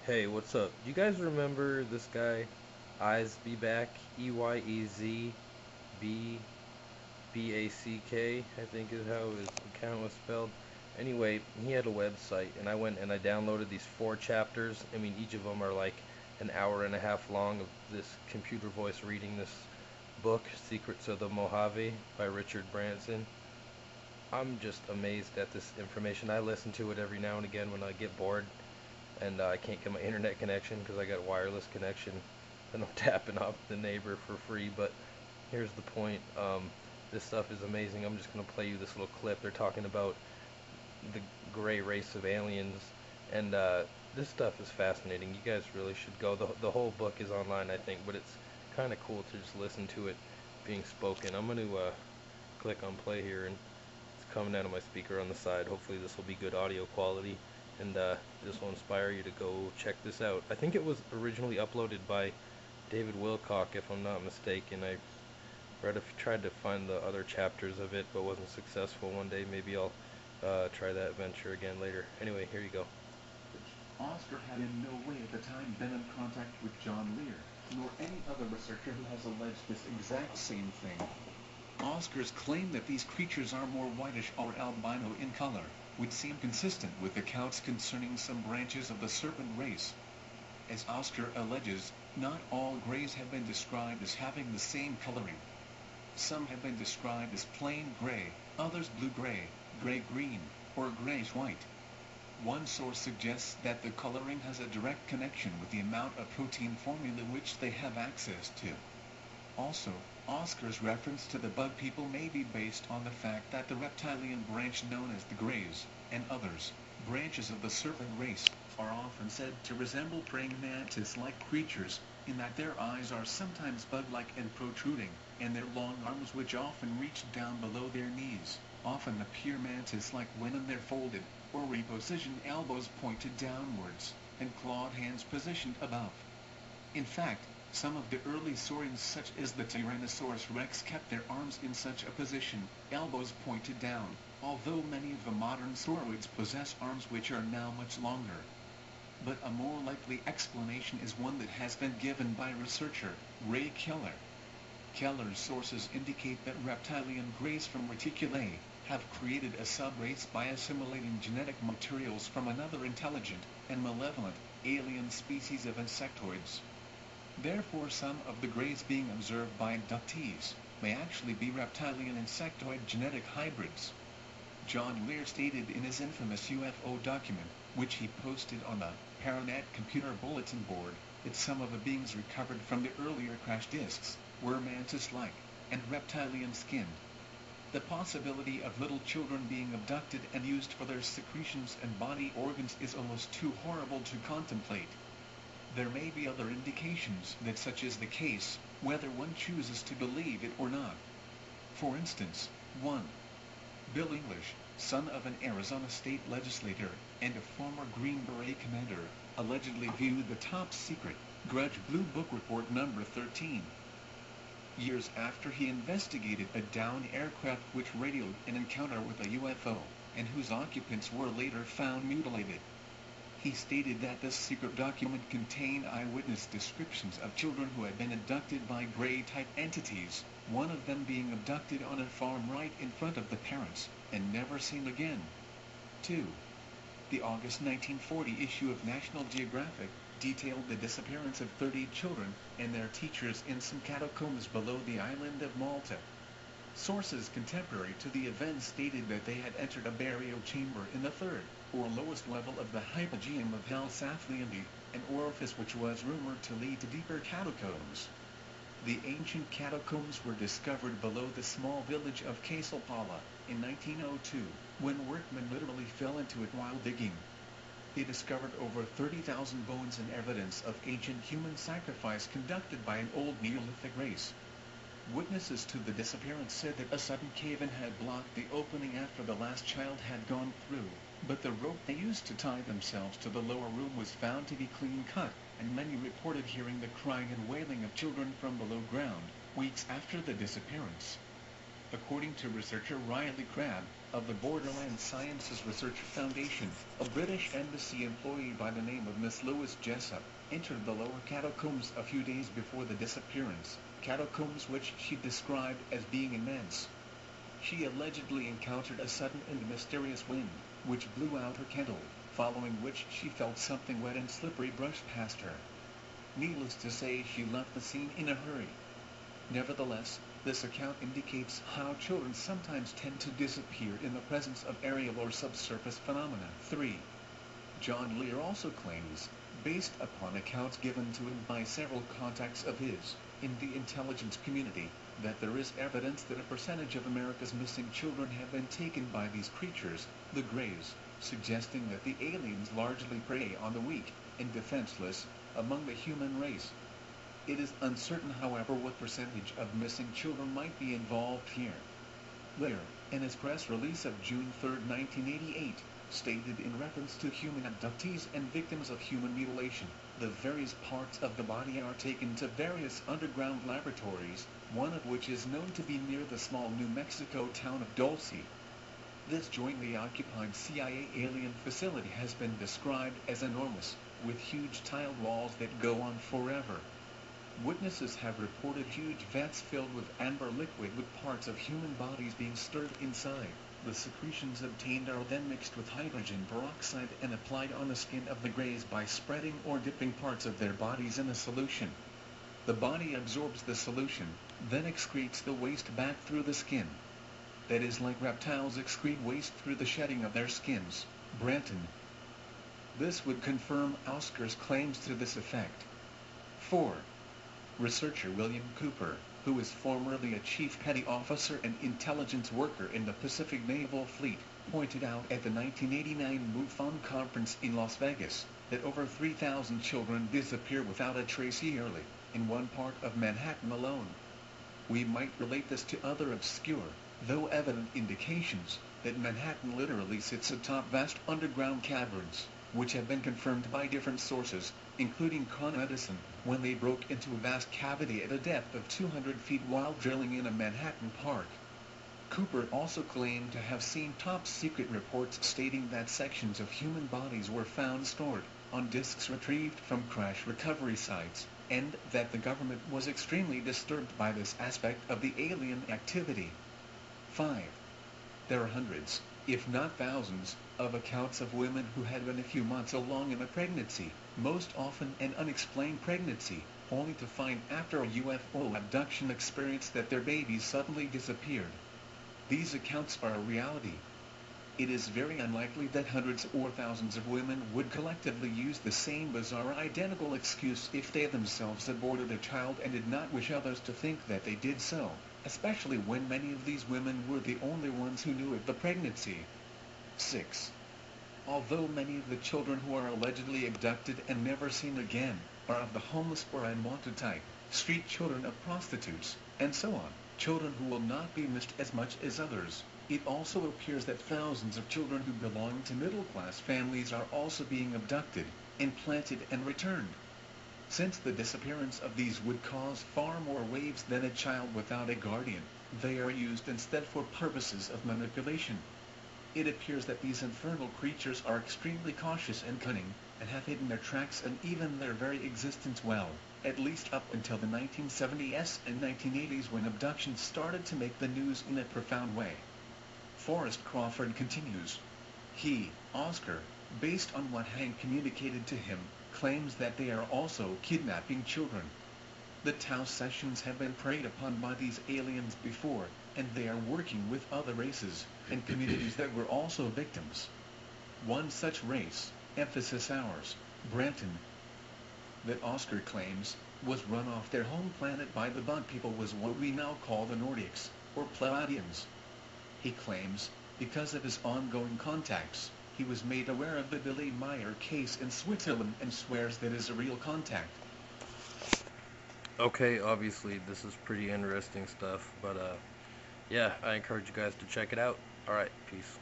Hey, what's up? Do you guys remember this guy, Eyes Be Back? EYEZBBACK, I think is how his account was spelled. Anyway, he had a website, and I went and I downloaded these four chapters. I mean, each of them are like an hour and a half long of this computer voice reading this book, Secrets of the Mojave by Richard Branson. I'm just amazed at this information. I listen to it every now and again when I get bored and I can't get my internet connection because I got wireless connection and I'm tapping off the neighbor for free. But here's the point. This stuff is amazing. I'm just gonna play you this little clip. They're talking about the gray race of aliens, and this stuff is fascinating. You guys really should go. The whole book is online, I think, but it's kind of cool to just listen to it being spoken. I'm gonna click on play here, and it's coming out of my speaker on the side. Hopefully, this will be good audio quality, and this will inspire you to go check this out. I think it was originally uploaded by David Wilcock, if I'm not mistaken. I tried to find the other chapters of it, but wasn't successful. One day, maybe I'll try that venture again later. Anyway, here you go. Oscar had in no way at the time been in contact with John Lear, nor any other researcher who has alleged this exact same thing. Oscar's claim that these creatures are more whitish or albino in color would seem consistent with accounts concerning some branches of the serpent race. As Oscar alleges, not all greys have been described as having the same coloring. Some have been described as plain gray, others blue-gray, gray-green, or grayish-white. One source suggests that the coloring has a direct connection with the amount of protein formula which they have access to. Also, Oscar's reference to the bug people may be based on the fact that the reptilian branch known as the Greys, and others, branches of the serpent race, are often said to resemble praying mantis-like creatures, in that their eyes are sometimes bug-like and protruding, and their long arms which often reach down below their knees, often appear mantis-like when they're folded, or repositioned elbows pointed downwards, and clawed hands positioned above. In fact, some of the early saurians such as the Tyrannosaurus rex kept their arms in such a position, elbows pointed down, although many of the modern sauroids possess arms which are now much longer. But a more likely explanation is one that has been given by researcher Ray Keller. Keller's sources indicate that reptilian greys from reticulae have created a subrace by assimilating genetic materials from another intelligent and malevolent alien species of insectoids. Therefore, some of the greys being observed by abductees may actually be reptilian insectoid genetic hybrids. John Lear stated in his infamous UFO document, which he posted on the Paranet computer bulletin board, that some of the beings recovered from the earlier crash disks were mantis-like and reptilian-skinned. The possibility of little children being abducted and used for their secretions and body organs is almost too horrible to contemplate. There may be other indications that such is the case, whether one chooses to believe it or not. For instance, 1. Bill English, son of an Arizona state legislator and a former Green Beret commander, allegedly viewed the top-secret Grudge Blue Book Report number 13. Years after he investigated a downed aircraft which radioed an encounter with a UFO, and whose occupants were later found mutilated. He stated that this secret document contained eyewitness descriptions of children who had been abducted by gray-type entities, one of them being abducted on a farm right in front of the parents, and never seen again. 2. The August 1940 issue of National Geographic detailed the disappearance of 30 children and their teachers in some catacombs below the island of Malta. Sources contemporary to the event stated that they had entered a burial chamber in the third, or lowest level of the hypogeum of Hell Safliandi, an orifice which was rumored to lead to deeper catacombs. The ancient catacombs were discovered below the small village of Casalpala in 1902, when workmen literally fell into it while digging. They discovered over 30,000 bones and evidence of ancient human sacrifice conducted by an old Neolithic race. Witnesses to the disappearance said that a sudden cave-in had blocked the opening after the last child had gone through, but the rope they used to tie themselves to the lower room was found to be clean cut, and many reported hearing the crying and wailing of children from below ground, weeks after the disappearance. According to researcher Riley Crabb of the Borderland Sciences Research Foundation, a British embassy employee by the name of Miss Louise Jessup entered the lower catacombs a few days before the disappearance, catacombs which she described as being immense. She allegedly encountered a sudden and mysterious wind, which blew out her candle, following which she felt something wet and slippery brush past her. Needless to say, she left the scene in a hurry. Nevertheless, this account indicates how children sometimes tend to disappear in the presence of aerial or subsurface phenomena. 3. John Lear also claims, based upon accounts given to him by several contacts of his in the intelligence community, that there is evidence that a percentage of America's missing children have been taken by these creatures, the Greys, suggesting that the aliens largely prey on the weak and defenseless among the human race. It is uncertain, however, what percentage of missing children might be involved here. Lear, in his press release of June 3, 1988, stated in reference to human abductees and victims of human mutilation, the various parts of the body are taken to various underground laboratories, one of which is known to be near the small New Mexico town of Dulce. This jointly occupied CIA alien facility has been described as enormous, with huge tiled walls that go on forever. Witnesses have reported huge vats filled with amber liquid with parts of human bodies being stirred inside. The secretions obtained are then mixed with hydrogen peroxide and applied on the skin of the Greys by spreading or dipping parts of their bodies in a solution. The body absorbs the solution, then excretes the waste back through the skin. That is, like reptiles excrete waste through the shedding of their skins. Branton. This would confirm Oscar's claims to this effect. 4. Researcher William Cooper, who is formerly a chief petty officer and intelligence worker in the Pacific Naval Fleet, pointed out at the 1989 MUFON conference in Las Vegas that over 3,000 children disappear without a trace yearly, in one part of Manhattan alone. We might relate this to other obscure, though evident indications, that Manhattan literally sits atop vast underground caverns, which have been confirmed by different sources, including Con Edison, when they broke into a vast cavity at a depth of 200 feet while drilling in a Manhattan park. Cooper also claimed to have seen top-secret reports stating that sections of human bodies were found stored on disks retrieved from crash recovery sites, and that the government was extremely disturbed by this aspect of the alien activity. 5. There are hundreds, if not thousands, of accounts of women who had been a few months along in a pregnancy, most often an unexplained pregnancy, only to find after a UFO abduction experience that their babies suddenly disappeared. These accounts are a reality. It is very unlikely that hundreds or thousands of women would collectively use the same bizarre identical excuse if they themselves aborted a child and did not wish others to think that they did so, especially when many of these women were the only ones who knew of the pregnancy. 6. Although many of the children who are allegedly abducted and never seen again are of the homeless or unwanted type, street children of prostitutes, and so on, children who will not be missed as much as others, it also appears that thousands of children who belong to middle-class families are also being abducted, implanted and returned. Since the disappearance of these would cause far more waves than a child without a guardian, they are used instead for purposes of manipulation. It appears that these infernal creatures are extremely cautious and cunning, and have hidden their tracks and even their very existence well, at least up until the 1970s and 1980s when abductions started to make the news in a profound way. Forrest Crawford continues. He, Oscar, based on what Hank communicated to him, claims that they are also kidnapping children. The Tau sessions have been preyed upon by these aliens before, and they are working with other races and communities that were also victims. One such race, emphasis ours, Branton, that Oscar claims, was run off their home planet by the bug people was what we now call the Nordics, or Pleiadians. He claims, because of his ongoing contacts, he was made aware of the Billy Meyer case in Switzerland and swears that is a real contact. Okay, obviously this is pretty interesting stuff, but yeah, I encourage you guys to check it out. Alright, peace.